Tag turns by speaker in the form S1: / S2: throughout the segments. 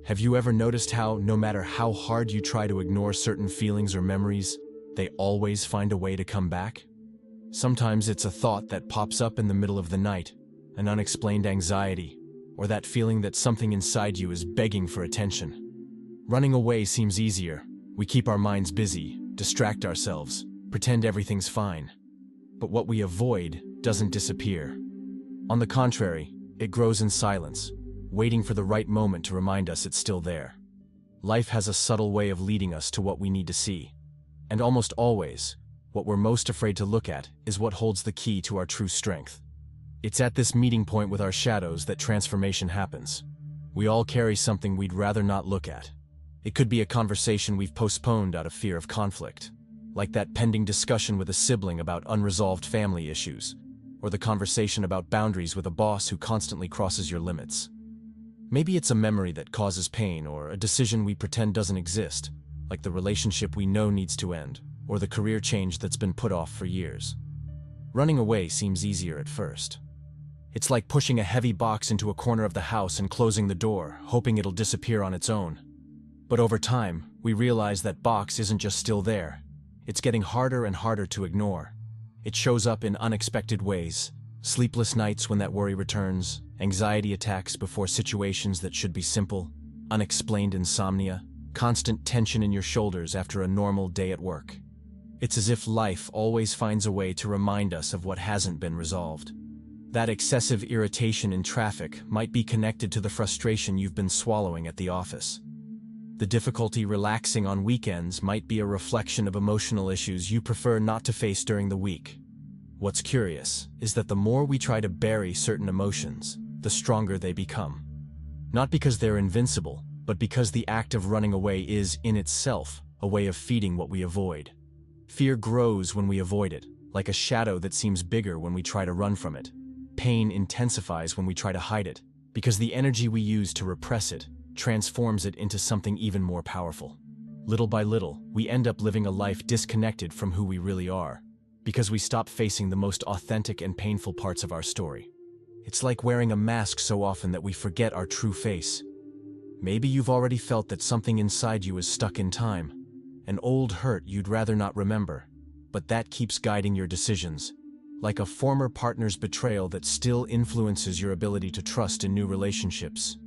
S1: Have you ever noticed how, no matter how hard you try to ignore certain feelings or memories, they always find a way to come back? Sometimes it's a thought that pops up in the middle of the night, an unexplained anxiety, or that feeling that something inside you is begging for attention. Running away seems easier. We keep our minds busy, distract ourselves, pretend everything's fine. But what we avoid doesn't disappear. On the contrary, it grows in silence, waiting for the right moment to remind us it's still there. Life has a subtle way of leading us to what we need to see. And almost always, what we're most afraid to look at is what holds the key to our true strength. It's at this meeting point with our shadows that transformation happens. We all carry something we'd rather not look at. It could be a conversation we've postponed out of fear of conflict, like that pending discussion with a sibling about unresolved family issues, or the conversation about boundaries with a boss who constantly crosses your limits. Maybe it's a memory that causes pain, or a decision we pretend doesn't exist, like the relationship we know needs to end, or the career change that's been put off for years. Running away seems easier at first. It's like pushing a heavy box into a corner of the house and closing the door, hoping it'll disappear on its own. But over time, we realize that box isn't just still there. It's getting harder and harder to ignore. It shows up in unexpected ways: sleepless nights when that worry returns, anxiety attacks before situations that should be simple, unexplained insomnia, constant tension in your shoulders after a normal day at work. It's as if life always finds a way to remind us of what hasn't been resolved. That excessive irritation in traffic might be connected to the frustration you've been swallowing at the office. The difficulty relaxing on weekends might be a reflection of emotional issues you prefer not to face during the week. What's curious is that the more we try to bury certain emotions, the stronger they become. Not because they're invincible, but because the act of running away is, in itself, a way of feeding what we avoid. Fear grows when we avoid it, like a shadow that seems bigger when we try to run from it. Pain intensifies when we try to hide it, because the energy we use to repress it transforms it into something even more powerful. Little by little, we end up living a life disconnected from who we really are, because we stop facing the most authentic and painful parts of our story. It's like wearing a mask so often that we forget our true face. Maybe you've already felt that something inside you is stuck in time, an old hurt you'd rather not remember, but that keeps guiding your decisions, like a former partner's betrayal that still influences your ability to trust in new relationships.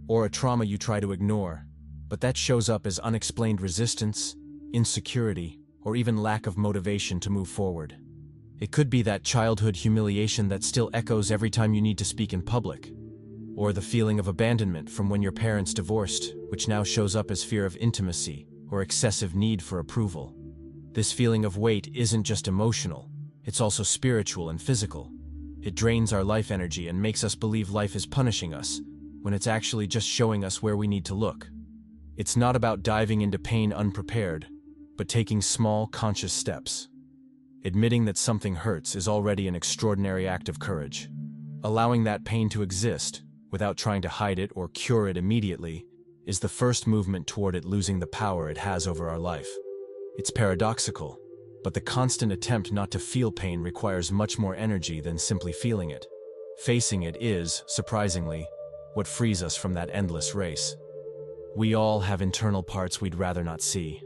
S1: Or a trauma you try to ignore, but that shows up as unexplained resistance, insecurity, or even lack of motivation to move forward. It could be that childhood humiliation that still echoes every time you need to speak in public, or the feeling of abandonment from when your parents divorced, which now shows up as fear of intimacy or excessive need for approval. This feeling of weight isn't just emotional, it's also spiritual and physical. It drains our life energy and makes us believe life is punishing us, when it's actually just showing us where we need to look. It's not about diving into pain unprepared, but taking small, conscious steps. Admitting that something hurts is already an extraordinary act of courage. Allowing that pain to exist, without trying to hide it or cure it immediately, is the first movement toward it losing the power it has over our life. It's paradoxical, but the constant attempt not to feel pain requires much more energy than simply feeling it. Facing it is, surprisingly, what frees us from that endless race. We all have internal parts we'd rather not see.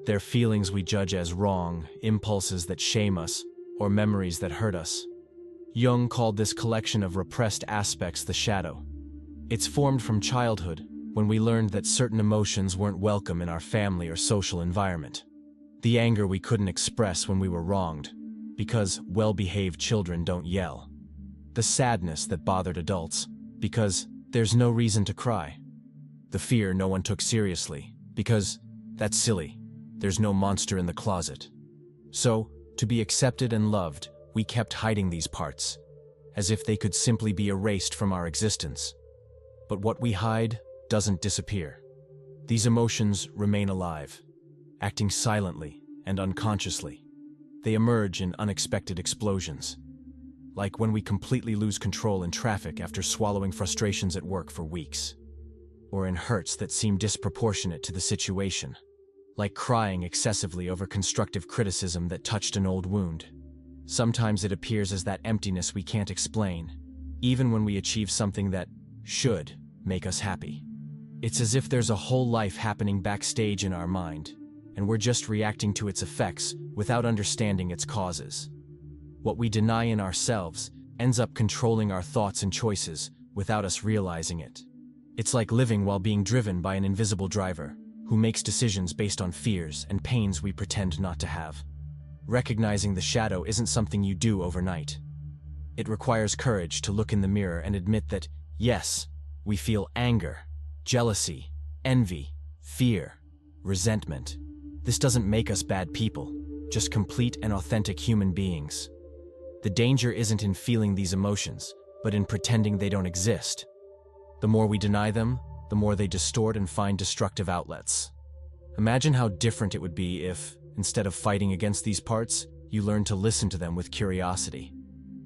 S1: They're feelings we judge as wrong, impulses that shame us, or memories that hurt us. Jung called this collection of repressed aspects the shadow. It's formed from childhood, when we learned that certain emotions weren't welcome in our family or social environment. The anger we couldn't express when we were wronged, because well-behaved children don't yell. The sadness that bothered adults, because there's no reason to cry. The fear no one took seriously, because that's silly. There's no monster in the closet. So, to be accepted and loved, we kept hiding these parts, as if they could simply be erased from our existence. But what we hide doesn't disappear. These emotions remain alive, acting silently and unconsciously. They emerge in unexpected explosions, like when we completely lose control in traffic after swallowing frustrations at work for weeks, or in hurts that seem disproportionate to the situation, like crying excessively over constructive criticism that touched an old wound. Sometimes it appears as that emptiness we can't explain, even when we achieve something that should make us happy. It's as if there's a whole life happening backstage in our mind, and we're just reacting to its effects without understanding its causes. What we deny in ourselves ends up controlling our thoughts and choices without us realizing it. It's like living while being driven by an invisible driver who makes decisions based on fears and pains we pretend not to have. Recognizing the shadow isn't something you do overnight. It requires courage to look in the mirror and admit that, yes, we feel anger, jealousy, envy, fear, resentment. This doesn't make us bad people, just complete and authentic human beings. The danger isn't in feeling these emotions, but in pretending they don't exist. The more we deny them, the more they distort and find destructive outlets. Imagine how different it would be if, instead of fighting against these parts, you learned to listen to them with curiosity.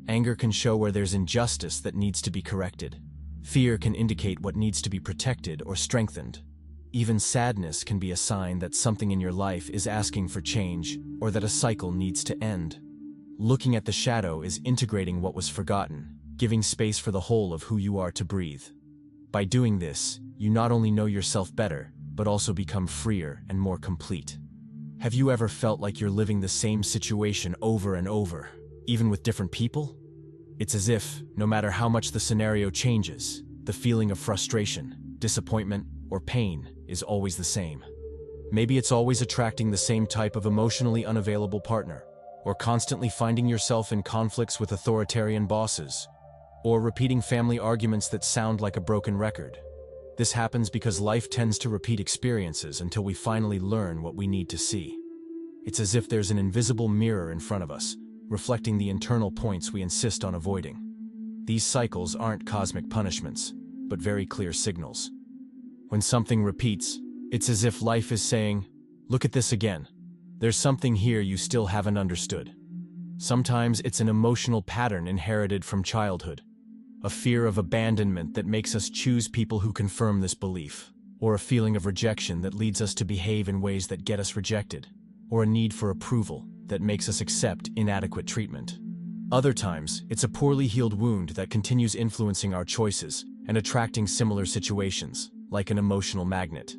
S1: Anger can show where there's injustice that needs to be corrected. Fear can indicate what needs to be protected or strengthened. Even sadness can be a sign that something in your life is asking for change or that a cycle needs to end. Looking at the shadow is integrating what was forgotten, giving space for the whole of who you are to breathe. By doing this, you not only know yourself better, but also become freer and more complete. Have you ever felt like you're living the same situation over and over, even with different people? It's as if, no matter how much the scenario changes, the feeling of frustration, disappointment, or pain is always the same. Maybe it's always attracting the same type of emotionally unavailable partner, or constantly finding yourself in conflicts with authoritarian bosses, or repeating family arguments that sound like a broken record. This happens because life tends to repeat experiences until we finally learn what we need to see. It's as if there's an invisible mirror in front of us, reflecting the internal points we insist on avoiding. These cycles aren't cosmic punishments, but very clear signals. When something repeats, it's as if life is saying, "Look at this again. There's something here you still haven't understood." Sometimes it's an emotional pattern inherited from childhood, a fear of abandonment that makes us choose people who confirm this belief, or a feeling of rejection that leads us to behave in ways that get us rejected, or a need for approval that makes us accept inadequate treatment. Other times, it's a poorly healed wound that continues influencing our choices and attracting similar situations, like an emotional magnet.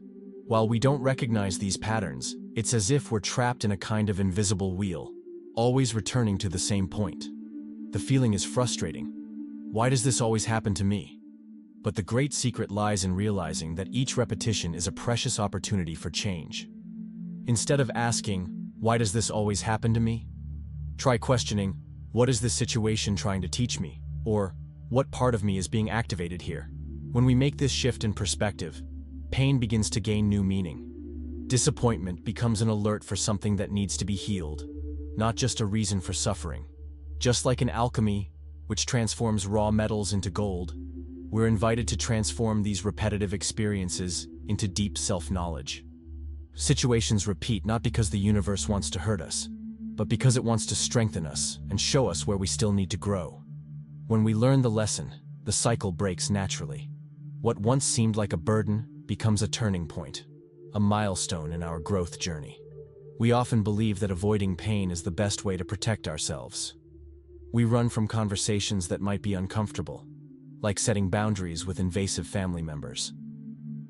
S1: While we don't recognize these patterns, it's as if we're trapped in a kind of invisible wheel, always returning to the same point. The feeling is frustrating. Why does this always happen to me? But the great secret lies in realizing that each repetition is a precious opportunity for change. Instead of asking, "Why does this always happen to me?" try questioning, "What is this situation trying to teach me?" Or, "What part of me is being activated here?" When we make this shift in perspective, pain begins to gain new meaning. Disappointment becomes an alert for something that needs to be healed, not just a reason for suffering. Just like in alchemy, which transforms raw metals into gold, we're invited to transform these repetitive experiences into deep self-knowledge. Situations repeat not because the universe wants to hurt us, but because it wants to strengthen us and show us where we still need to grow. When we learn the lesson, the cycle breaks naturally. What once seemed like a burden becomes a turning point, a milestone in our growth journey. We often believe that avoiding pain is the best way to protect ourselves. We run from conversations that might be uncomfortable, like setting boundaries with invasive family members.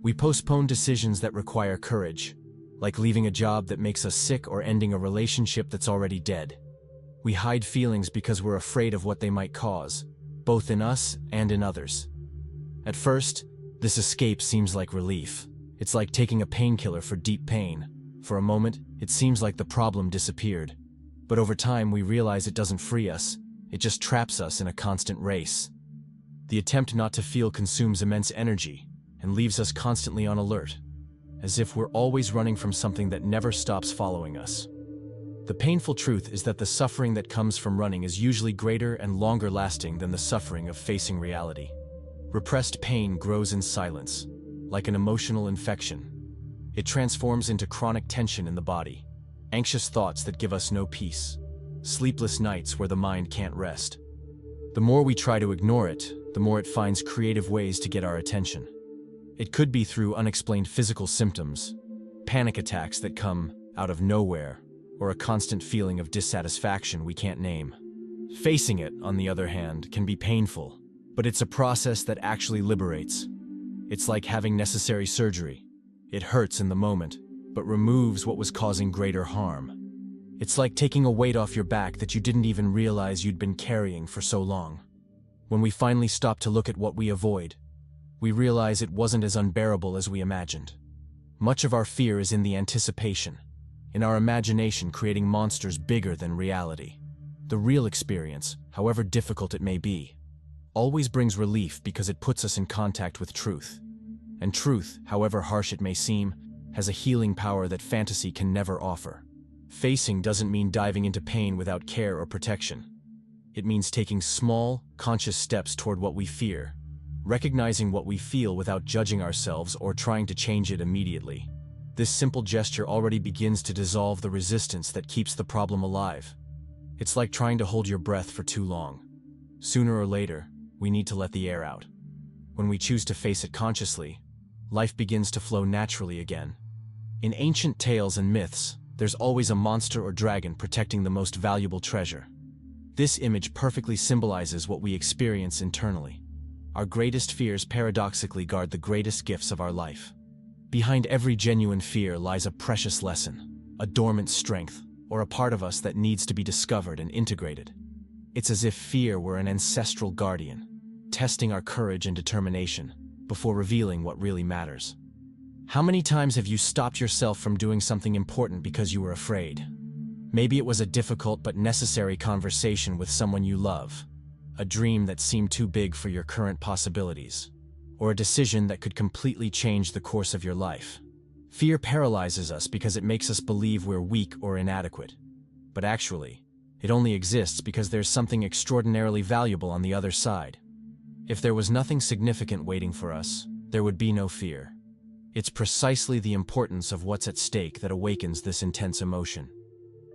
S1: We postpone decisions that require courage, like leaving a job that makes us sick or ending a relationship that's already dead. We hide feelings because we're afraid of what they might cause, both in us and in others. At first, this escape seems like relief. It's like taking a painkiller for deep pain. For a moment, it seems like the problem disappeared. But over time, we realize it doesn't free us. It just traps us in a constant race. The attempt not to feel consumes immense energy and leaves us constantly on alert, as if we're always running from something that never stops following us. The painful truth is that the suffering that comes from running is usually greater and longer lasting than the suffering of facing reality. Repressed pain grows in silence, like an emotional infection. It transforms into chronic tension in the body, anxious thoughts that give us no peace, sleepless nights where the mind can't rest. The more we try to ignore it, the more it finds creative ways to get our attention. It could be through unexplained physical symptoms, panic attacks that come out of nowhere, or a constant feeling of dissatisfaction we can't name. Facing it, on the other hand, can be painful, but it's a process that actually liberates. It's like having necessary surgery. It hurts in the moment, but removes what was causing greater harm. It's like taking a weight off your back that you didn't even realize you'd been carrying for so long. When we finally stop to look at what we avoid, we realize it wasn't as unbearable as we imagined. Much of our fear is in the anticipation, in our imagination creating monsters bigger than reality. The real experience, however difficult it may be, always brings relief because it puts us in contact with truth. And truth, however harsh it may seem, has a healing power that fantasy can never offer. Facing doesn't mean diving into pain without care or protection. It means taking small, conscious steps toward what we fear, recognizing what we feel without judging ourselves or trying to change it immediately. This simple gesture already begins to dissolve the resistance that keeps the problem alive. It's like trying to hold your breath for too long. Sooner or later, we need to let the air out. When we choose to face it consciously, life begins to flow naturally again. In ancient tales and myths, there's always a monster or dragon protecting the most valuable treasure. This image perfectly symbolizes what we experience internally. Our greatest fears paradoxically guard the greatest gifts of our life. Behind every genuine fear lies a precious lesson, a dormant strength, or a part of us that needs to be discovered and integrated. It's as if fear were an ancestral guardian, testing our courage and determination before revealing what really matters. How many times have you stopped yourself from doing something important because you were afraid? Maybe it was a difficult but necessary conversation with someone you love, a dream that seemed too big for your current possibilities, or a decision that could completely change the course of your life. Fear paralyzes us because it makes us believe we're weak or inadequate. But actually, it only exists because there's something extraordinarily valuable on the other side. If there was nothing significant waiting for us, there would be no fear. It's precisely the importance of what's at stake that awakens this intense emotion.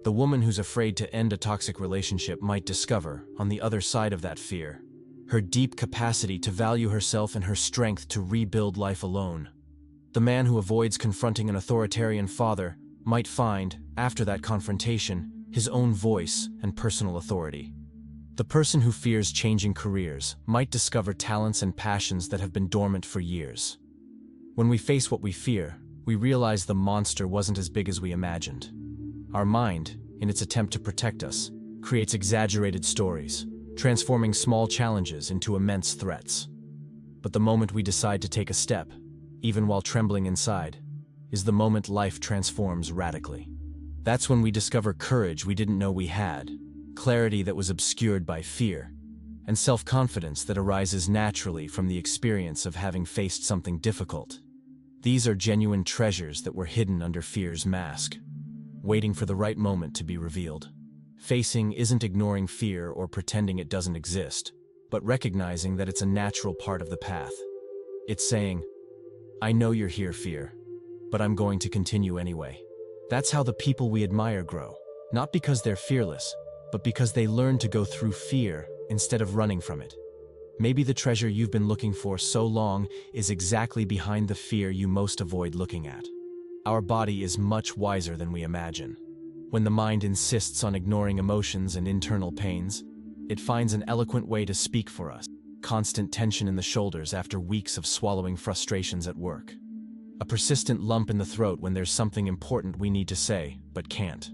S1: The woman who's afraid to end a toxic relationship might discover, on the other side of that fear, her deep capacity to value herself and her strength to rebuild life alone. The man who avoids confronting an authoritarian father might find, after that confrontation, his own voice and personal authority. The person who fears changing careers might discover talents and passions that have been dormant for years. When we face what we fear, we realize the monster wasn't as big as we imagined. Our mind, in its attempt to protect us, creates exaggerated stories, transforming small challenges into immense threats. But the moment we decide to take a step, even while trembling inside, is the moment life transforms radically. That's when we discover courage we didn't know we had, clarity that was obscured by fear, and self-confidence that arises naturally from the experience of having faced something difficult. These are genuine treasures that were hidden under fear's mask, waiting for the right moment to be revealed. Facing isn't ignoring fear or pretending it doesn't exist, but recognizing that it's a natural part of the path. It's saying, "I know you're here, fear, but I'm going to continue anyway." That's how the people we admire grow, not because they're fearless, but because they learn to go through fear instead of running from it. Maybe the treasure you've been looking for so long is exactly behind the fear you most avoid looking at. Our body is much wiser than we imagine. When the mind insists on ignoring emotions and internal pains, it finds an eloquent way to speak for us. Constant tension in the shoulders after weeks of swallowing frustrations at work. A persistent lump in the throat when there's something important we need to say, but can't.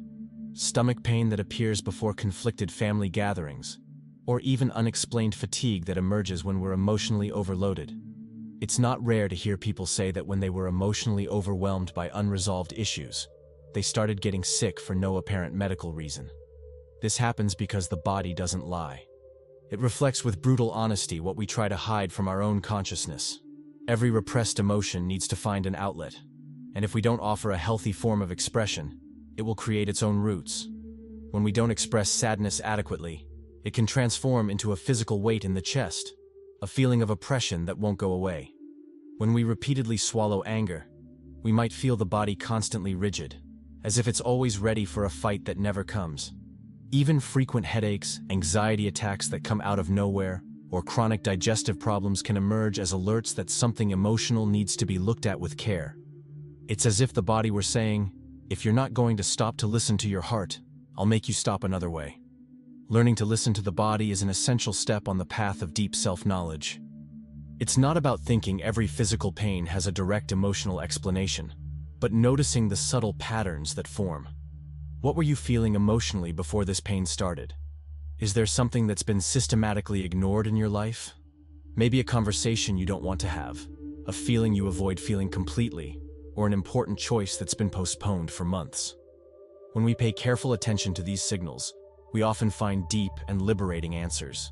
S1: Stomach pain that appears before conflicted family gatherings, or even unexplained fatigue that emerges when we're emotionally overloaded. It's not rare to hear people say that when they were emotionally overwhelmed by unresolved issues, they started getting sick for no apparent medical reason. This happens because the body doesn't lie. It reflects with brutal honesty what we try to hide from our own consciousness. Every repressed emotion needs to find an outlet, and if we don't offer a healthy form of expression, it will create its own roots. When we don't express sadness adequately, it can transform into a physical weight in the chest, a feeling of oppression that won't go away. When we repeatedly swallow anger, we might feel the body constantly rigid, as if it's always ready for a fight that never comes. Even frequent headaches, anxiety attacks that come out of nowhere, or chronic digestive problems can emerge as alerts that something emotional needs to be looked at with care. It's as if the body were saying, "If you're not going to stop to listen to your heart, I'll make you stop another way." Learning to listen to the body is an essential step on the path of deep self-knowledge. It's not about thinking every physical pain has a direct emotional explanation, but noticing the subtle patterns that form. What were you feeling emotionally before this pain started? Is there something that's been systematically ignored in your life? Maybe a conversation you don't want to have, a feeling you avoid feeling completely, or an important choice that's been postponed for months. When we pay careful attention to these signals, we often find deep and liberating answers.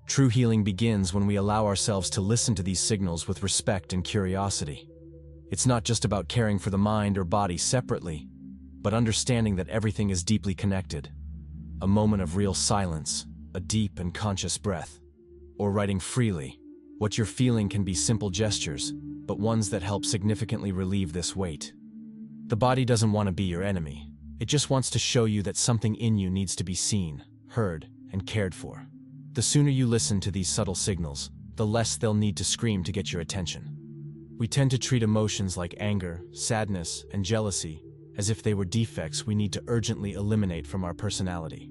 S1: True healing begins when we allow ourselves to listen to these signals with respect and curiosity. It's not just about caring for the mind or body separately, but understanding that everything is deeply connected. A moment of real silence, a deep and conscious breath, or writing freely. What you're feeling can be simple gestures, but ones that help significantly relieve this weight. The body doesn't want to be your enemy. It just wants to show you that something in you needs to be seen, heard, and cared for. The sooner you listen to these subtle signals, the less they'll need to scream to get your attention. We tend to treat emotions like anger, sadness, and jealousy as if they were defects we need to urgently eliminate from our personality.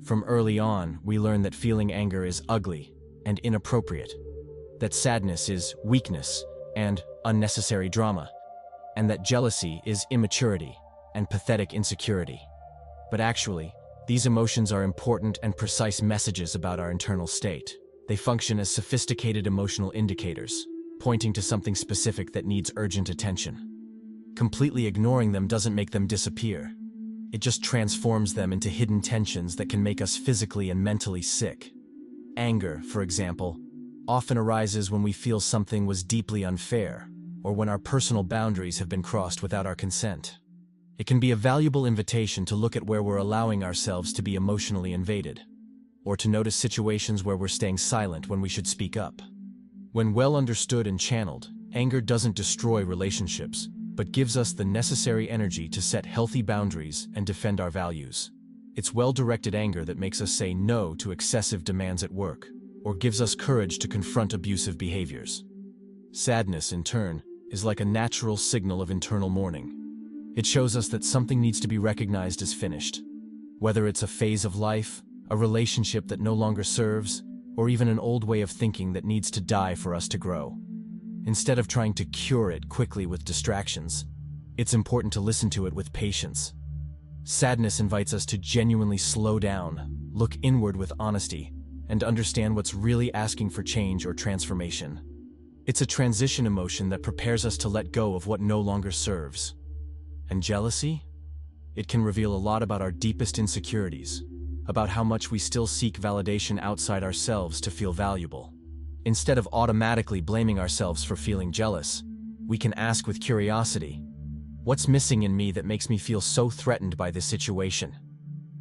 S1: From early on, we learn that feeling anger is ugly and inappropriate, that sadness is weakness and unnecessary drama, and that jealousy is immaturity and pathetic insecurity. But actually, these emotions are important and precise messages about our internal state. They function as sophisticated emotional indicators, pointing to something specific that needs urgent attention. Completely ignoring them doesn't make them disappear. It just transforms them into hidden tensions that can make us physically and mentally sick. Anger, for example, often arises when we feel something was deeply unfair, or when our personal boundaries have been crossed without our consent. It can be a valuable invitation to look at where we're allowing ourselves to be emotionally invaded, or to notice situations where we're staying silent when we should speak up. When well understood and channeled, anger doesn't destroy relationships, but gives us the necessary energy to set healthy boundaries and defend our values. It's well-directed anger that makes us say no to excessive demands at work, or gives us courage to confront abusive behaviors. Sadness, in turn, is like a natural signal of internal mourning. It shows us that something needs to be recognized as finished. Whether it's a phase of life, a relationship that no longer serves, or even an old way of thinking that needs to die for us to grow. Instead of trying to cure it quickly with distractions, it's important to listen to it with patience. Sadness invites us to genuinely slow down, look inward with honesty, and understand what's really asking for change or transformation. It's a transition emotion that prepares us to let go of what no longer serves. And jealousy? It can reveal a lot about our deepest insecurities, about how much we still seek validation outside ourselves to feel valuable. Instead of automatically blaming ourselves for feeling jealous, we can ask with curiosity, what's missing in me that makes me feel so threatened by this situation?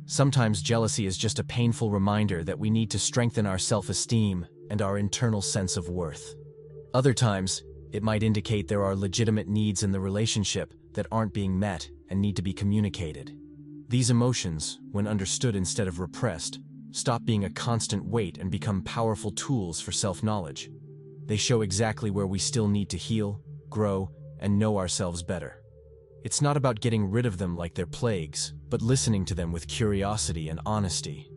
S1: Sometimes jealousy is just a painful reminder that we need to strengthen our self-esteem and our internal sense of worth. Other times, it might indicate there are legitimate needs in the relationship that aren't being met and need to be communicated. These emotions, when understood instead of repressed, stop being a constant weight and become powerful tools for self-knowledge. They show exactly where we still need to heal, grow, and know ourselves better. It's not about getting rid of them like they're plagues, but listening to them with curiosity and honesty.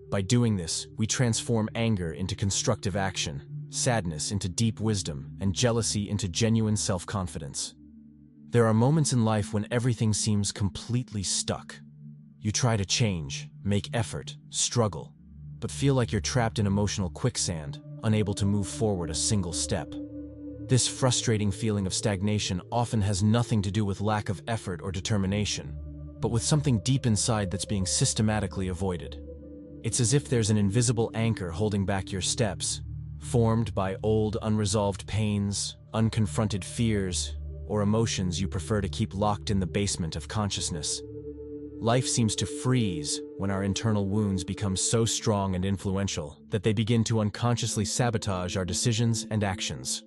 S1: By doing this, we transform anger into constructive action, sadness into deep wisdom, and jealousy into genuine self-confidence. There are moments in life when everything seems completely stuck. You try to change, make effort, struggle, but feel like you're trapped in emotional quicksand, unable to move forward a single step. This frustrating feeling of stagnation often has nothing to do with lack of effort or determination, but with something deep inside that's being systematically avoided. It's as if there's an invisible anchor holding back your steps, formed by old unresolved pains, unconfronted fears, or emotions you prefer to keep locked in the basement of consciousness. Life seems to freeze when our internal wounds become so strong and influential that they begin to unconsciously sabotage our decisions and actions.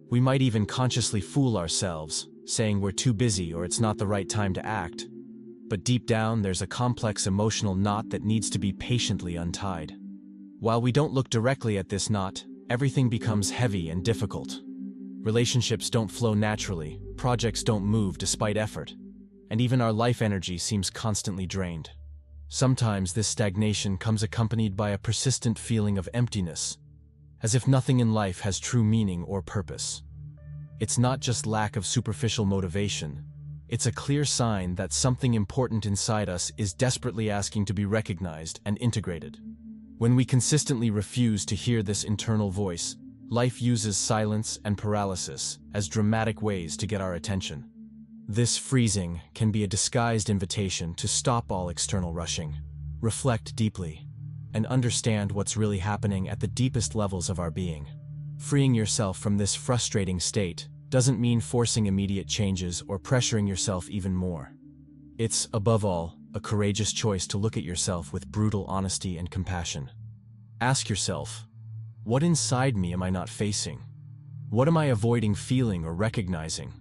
S1: We might even consciously fool ourselves, saying we're too busy or it's not the right time to act. But deep down, there's a complex emotional knot that needs to be patiently untied. While we don't look directly at this knot, everything becomes heavy and difficult. Relationships don't flow naturally, projects don't move despite effort, and even our life energy seems constantly drained. Sometimes this stagnation comes accompanied by a persistent feeling of emptiness, as if nothing in life has true meaning or purpose. It's not just lack of superficial motivation. It's a clear sign that something important inside us is desperately asking to be recognized and integrated. When we consistently refuse to hear this internal voice, life uses silence and paralysis as dramatic ways to get our attention. This freezing can be a disguised invitation to stop all external rushing, reflect deeply, and understand what's really happening at the deepest levels of our being. Freeing yourself from this frustrating state doesn't mean forcing immediate changes or pressuring yourself even more. It's, above all, a courageous choice to look at yourself with brutal honesty and compassion. Ask yourself, what inside me am I not facing? What am I avoiding feeling or recognizing?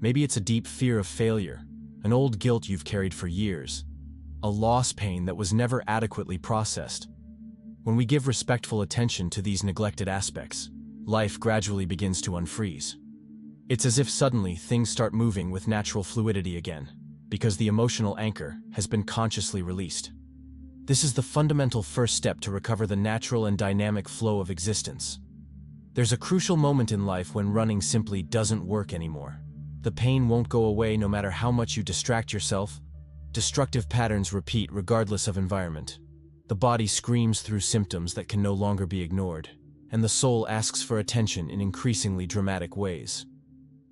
S1: Maybe it's a deep fear of failure, an old guilt you've carried for years, a loss pain that was never adequately processed. When we give respectful attention to these neglected aspects, life gradually begins to unfreeze. It's as if suddenly things start moving with natural fluidity again, because the emotional anchor has been consciously released. This is the fundamental first step to recover the natural and dynamic flow of existence. There's a crucial moment in life when running simply doesn't work anymore. The pain won't go away no matter how much you distract yourself. Destructive patterns repeat regardless of environment. The body screams through symptoms that can no longer be ignored, and the soul asks for attention in increasingly dramatic ways.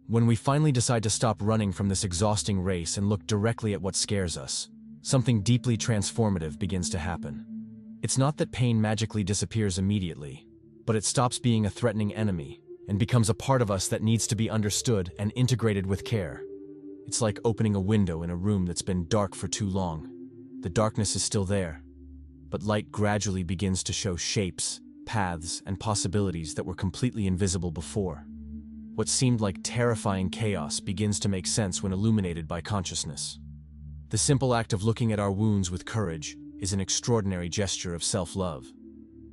S1: When we finally decide to stop running from this exhausting race and look directly at what scares us, something deeply transformative begins to happen. It's not that pain magically disappears immediately, but it stops being a threatening enemy and becomes a part of us that needs to be understood and integrated with care. It's like opening a window in a room that's been dark for too long. The darkness is still there, but light gradually begins to show shapes, paths, and possibilities that were completely invisible before. What seemed like terrifying chaos begins to make sense when illuminated by consciousness. The simple act of looking at our wounds with courage is an extraordinary gesture of self-love.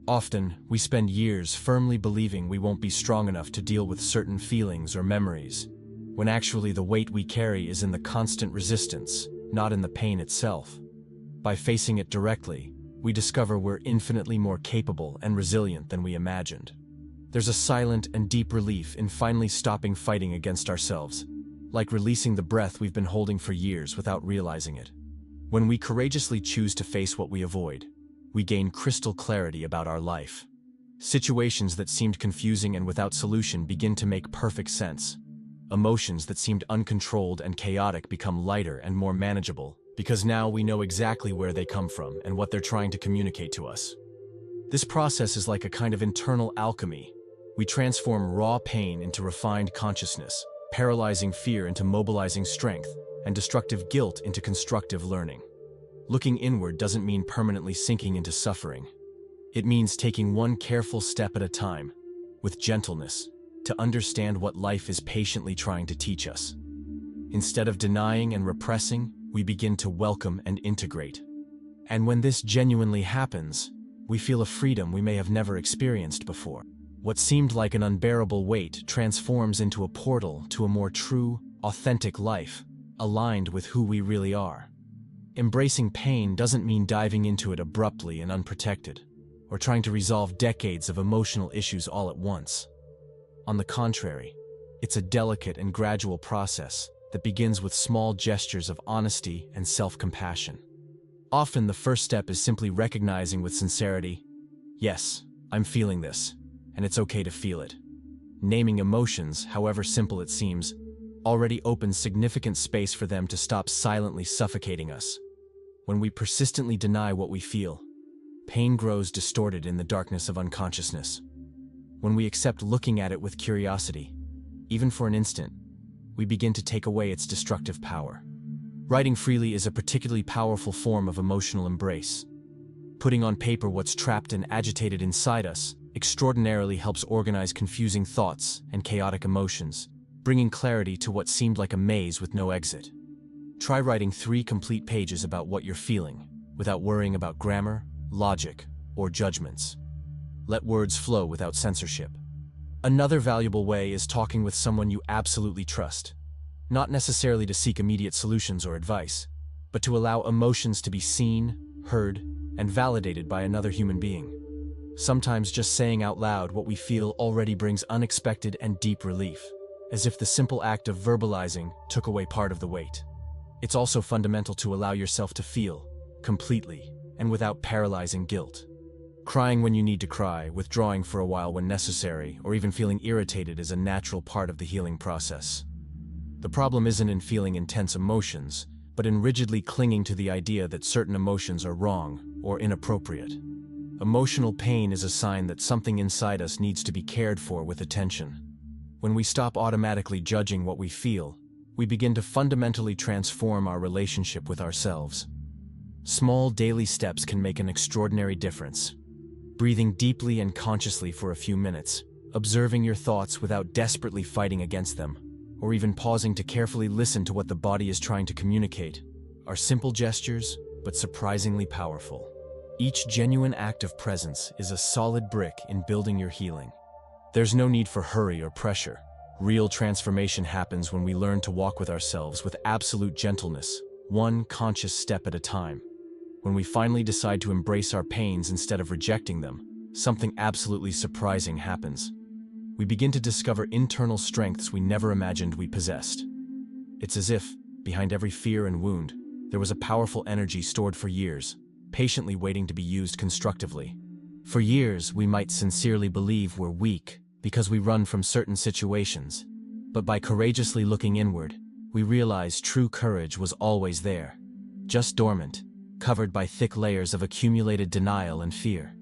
S1: Often, we spend years firmly believing we won't be strong enough to deal with certain feelings or memories, when actually the weight we carry is in the constant resistance, not in the pain itself. By facing it directly, we discover we're infinitely more capable and resilient than we imagined. There's a silent and deep relief in finally stopping fighting against ourselves, like releasing the breath we've been holding for years without realizing it. When we courageously choose to face what we avoid, we gain crystal clarity about our life. Situations that seemed confusing and without solution begin to make perfect sense. Emotions that seemed uncontrolled and chaotic become lighter and more manageable, because now we know exactly where they come from and what they're trying to communicate to us. This process is like a kind of internal alchemy. We transform raw pain into refined consciousness, paralyzing fear into mobilizing strength, and destructive guilt into constructive learning. Looking inward doesn't mean permanently sinking into suffering. It means taking one careful step at a time, with gentleness, to understand what life is patiently trying to teach us. Instead of denying and repressing, we begin to welcome and integrate. And when this genuinely happens, we feel a freedom we may have never experienced before. What seemed like an unbearable weight transforms into a portal to a more true, authentic life, aligned with who we really are. Embracing pain doesn't mean diving into it abruptly and unprotected, or trying to resolve decades of emotional issues all at once. On the contrary, it's a delicate and gradual process that begins with small gestures of honesty and self-compassion. Often the first step is simply recognizing with sincerity, yes, I'm feeling this, and it's okay to feel it. Naming emotions, however simple it seems, already opens significant space for them to stop silently suffocating us. When we persistently deny what we feel, pain grows distorted in the darkness of unconsciousness. When we accept looking at it with curiosity, even for an instant, we begin to take away its destructive power. Writing freely is a particularly powerful form of emotional embrace. Putting on paper what's trapped and agitated inside us extraordinarily helps organize confusing thoughts and chaotic emotions, bringing clarity to what seemed like a maze with no exit. Try writing 3 complete pages about what you're feeling, without worrying about grammar, logic, or judgments. Let words flow without censorship. Another valuable way is talking with someone you absolutely trust, not necessarily to seek immediate solutions or advice, but to allow emotions to be seen, heard, and validated by another human being. Sometimes just saying out loud what we feel already brings unexpected and deep relief, as if the simple act of verbalizing took away part of the weight. It's also fundamental to allow yourself to feel, completely, and without paralyzing guilt. Crying when you need to cry, withdrawing for a while when necessary, or even feeling irritated is a natural part of the healing process. The problem isn't in feeling intense emotions, but in rigidly clinging to the idea that certain emotions are wrong or inappropriate. Emotional pain is a sign that something inside us needs to be cared for with attention. When we stop automatically judging what we feel, we begin to fundamentally transform our relationship with ourselves. Small daily steps can make an extraordinary difference. Breathing deeply and consciously for a few minutes, observing your thoughts without desperately fighting against them, or even pausing to carefully listen to what the body is trying to communicate, are simple gestures, but surprisingly powerful. Each genuine act of presence is a solid brick in building your healing. There's no need for hurry or pressure. Real transformation happens when we learn to walk with ourselves with absolute gentleness, one conscious step at a time. When we finally decide to embrace our pains instead of rejecting them, something absolutely surprising happens. We begin to discover internal strengths we never imagined we possessed. It's as if, behind every fear and wound, there was a powerful energy stored for years, patiently waiting to be used constructively. For years, we might sincerely believe we're weak because we run from certain situations. But by courageously looking inward, we realize true courage was always there, just dormant, covered by thick layers of accumulated denial and fear.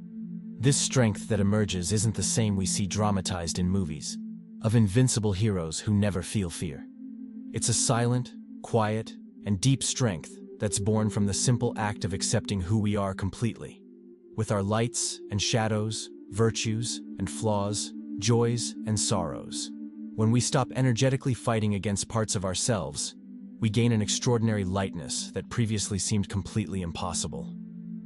S1: This strength that emerges isn't the same we see dramatized in movies, of invincible heroes who never feel fear. It's a silent, quiet, and deep strength that's born from the simple act of accepting who we are completely, with our lights and shadows, virtues and flaws, joys and sorrows. When we stop energetically fighting against parts of ourselves, we gain an extraordinary lightness that previously seemed completely impossible.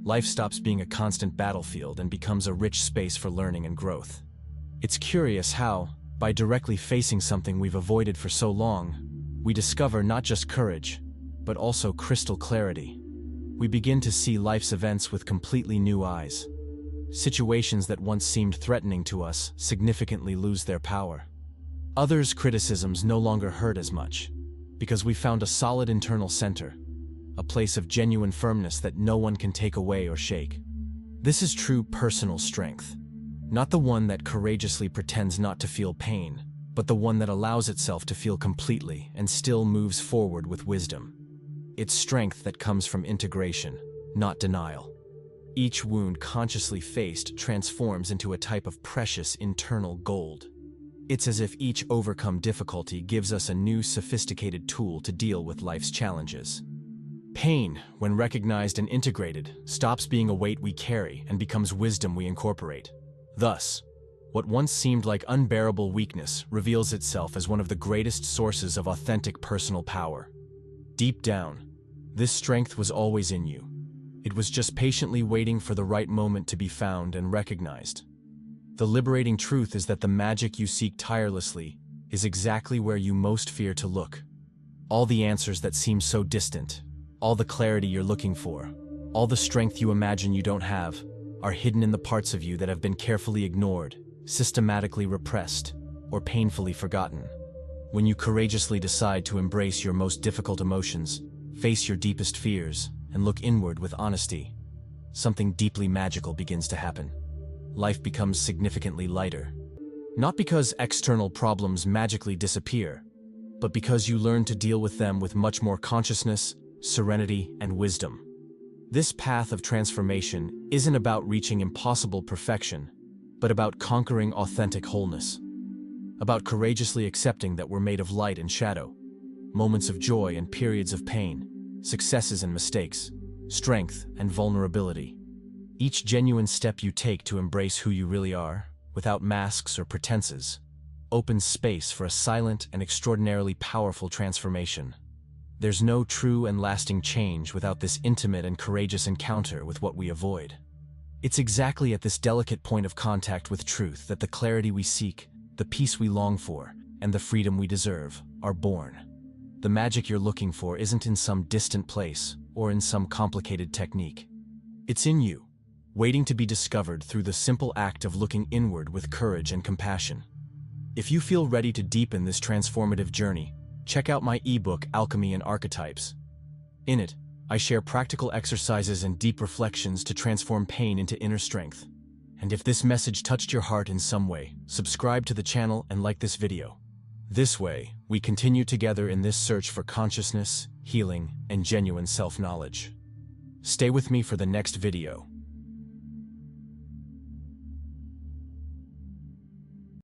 S1: Life stops being a constant battlefield and becomes a rich space for learning and growth. It's curious how, by directly facing something we've avoided for so long, we discover not just courage, but also crystal clarity. We begin to see life's events with completely new eyes. Situations that once seemed threatening to us significantly lose their power. Others' criticisms no longer hurt as much, because we found a solid internal center, a place of genuine firmness that no one can take away or shake. This is true personal strength, not the one that courageously pretends not to feel pain, but the one that allows itself to feel completely and still moves forward with wisdom. It's strength that comes from integration, not denial. Each wound consciously faced transforms into a type of precious internal gold. It's as if each overcome difficulty gives us a new sophisticated tool to deal with life's challenges. Pain, when recognized and integrated, stops being a weight we carry and becomes wisdom we incorporate. Thus, what once seemed like unbearable weakness reveals itself as one of the greatest sources of authentic personal power. Deep down, this strength was always in you. It was just patiently waiting for the right moment to be found and recognized. The liberating truth is that the magic you seek tirelessly is exactly where you most fear to look. All the answers that seem so distant, all the clarity you're looking for, all the strength you imagine you don't have, are hidden in the parts of you that have been carefully ignored, systematically repressed, or painfully forgotten. When you courageously decide to embrace your most difficult emotions, face your deepest fears, and look inward with honesty, something deeply magical begins to happen. Life becomes significantly lighter. Not because external problems magically disappear, but because you learn to deal with them with much more consciousness, serenity, and wisdom. This path of transformation isn't about reaching impossible perfection, but about conquering authentic wholeness. About courageously accepting that we're made of light and shadow, moments of joy and periods of pain, successes and mistakes, strength and vulnerability. Each genuine step you take to embrace who you really are, without masks or pretenses, opens space for a silent and extraordinarily powerful transformation. There's no true and lasting change without this intimate and courageous encounter with what we avoid. It's exactly at this delicate point of contact with truth that the clarity we seek, the peace we long for, and the freedom we deserve are born. The magic you're looking for isn't in some distant place or in some complicated technique. It's in you. waiting to be discovered through the simple act of looking inward with courage and compassion. If you feel ready to deepen this transformative journey, check out my ebook, Alchemy and Archetypes. In it, I share practical exercises and deep reflections to transform pain into inner strength. And if this message touched your heart in some way, subscribe to the channel and like this video. This way, we continue together in this search for consciousness, healing, and genuine self-knowledge. Stay with me for the next video.